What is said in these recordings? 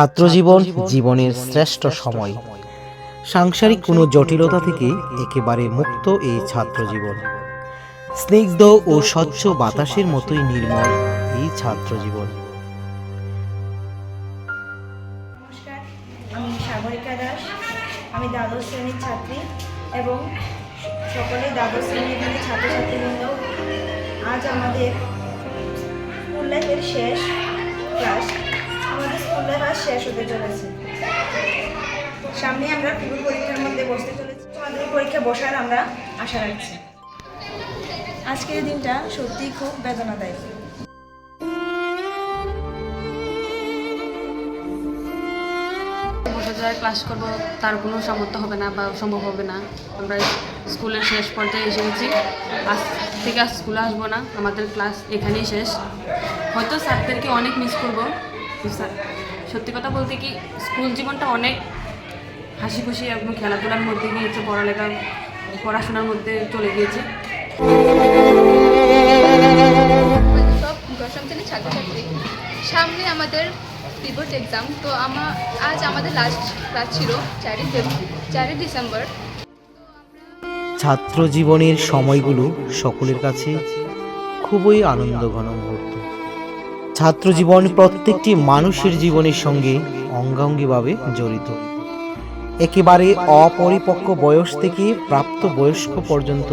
ছাত্রজীবন জীবনের শ্রেষ্ঠ সময়। সাংসারিক কোনো জটিলতা থেকে একেবারে মুক্ত এই ছাত্রজীবন। স্নিগ্ধ ও স্বচ্ছ বাতাসের মতোই নির্মল এই ছাত্রজীবন। নমস্কার, আমি সাগরিকা দাস। আমি দ্বাদশ শ্রেণীর ছাত্রী এবং সকলে দ্বাদশ শ্রেণীর ছাত্রছাত্রীবৃন্দ, আজ আমাদের স্কুল লাইফের শেষ ক্লাস। আমাদের স্কুল লাইফ আজ শেষ হতে চলেছে। সামনে আমরা পূর্ব পরীক্ষার মধ্যে বসতে চলেছি। আমাদের পরীক্ষা বসার আমরা আশা রাখছি। আজকের দিনটা সত্যিই খুব বেদনাদায়ক। বসে যাওয়ার ক্লাস করবো তার কোনো সামর্থ্য হবে না বা সম্ভব হবে না। আমরা স্কুলের শেষ পর্যায়ে এসে গেছি। আজ থেকে আর স্কুলে আসবো না, আমাদের ক্লাস এখানেই শেষ। হয়তো স্যারদেরকে অনেক মিস করবো। সত্যি কথা বলতে কি, স্কুল জীবনটা অনেক হাসি খুশি এবং খেলাধুলার মধ্যে গিয়েছে, পড়াশোনার মধ্যে চলে গিয়েছে। সব দশম শ্রেণীর ছাত্রছাত্রী, সামনে আমাদের পিভট এক্সাম। তো আজ আমাদের লাস্ট ক্লাস ছিল 4 ডিসেম্বর। ছাত্র জীবনের সময়গুলো সকলের কাছে খুবই আনন্দঘন মুহূর্ত। ছাত্র জীবন প্রত্যেকটি মানুষের জীবনের সঙ্গে অঙ্গাঙ্গিভাবে জড়িত। একেবারে অপরিপক্ক বয়স থেকে প্রাপ্ত বয়স্ক পর্যন্ত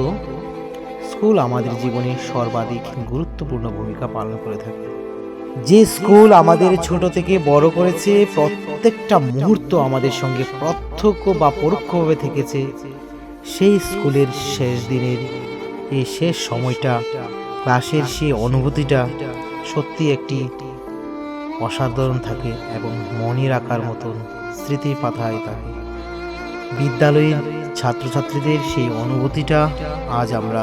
স্কুল আমাদের জীবনে সর্বাধিক গুরুত্বপূর্ণ ভূমিকা পালন করে থাকে। যে স্কুল আমাদের ছোট থেকে বড় করেছে, প্রত্যেকটা মুহূর্ত আমাদের সঙ্গে প্রত্যক্ষ বা পরোক্ষভাবে থেকেছে, সেই স্কুলের শেষ দিনের এই শেষ সময়টা, ক্লাসের সেই অনুভূতিটা সত্যি একটি অসাধারণ থাকে এবং মনে রাখার মতন স্মৃতির পাতায় থাকে। বিদ্যালয়ের ছাত্রছাত্রীদের সেই অনুভূতিটা আজ আমরা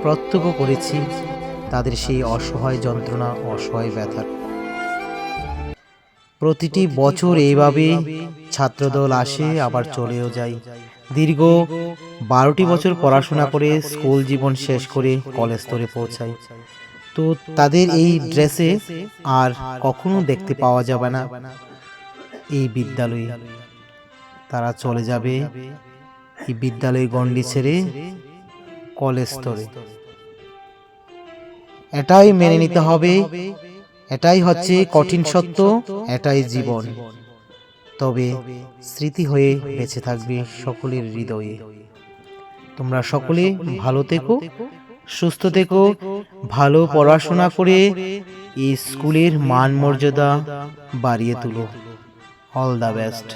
প্রত্যক্ষ করেছি, তাদের সেই অসহায় যন্ত্রণা, অসহায় ব্যথা। প্রতিটি বছর এইভাবে ছাত্রদল আসে আবার চলেও যায়। দীর্ঘ 12টি বছর পড়াশোনা করে স্কুল জীবন শেষ করে কলেজ স্তরে পৌঁছায়। তো তাদের এই ড্রেসে আর কখনো দেখতে পাওয়া যাবে না এই বিদ্যালয়ে। তারা চলে যাবে এই বিদ্যালয়ের গণ্ডি ছেড়ে কলেজ স্তরে। এটাই মেনে নিতে হবে, এটাই হচ্ছে কঠিন সত্য, এটাই জীবন। তবে স্মৃতি হয়ে বেঁচে থাকবে সকলের হৃদয়ে। তোমরা সকলে ভালো থেকো, সুস্থ থেকো, ভালো পড়াশোনা করে এই স্কুলের মান মর্যাদা বাড়িয়ে তুলো। All the best.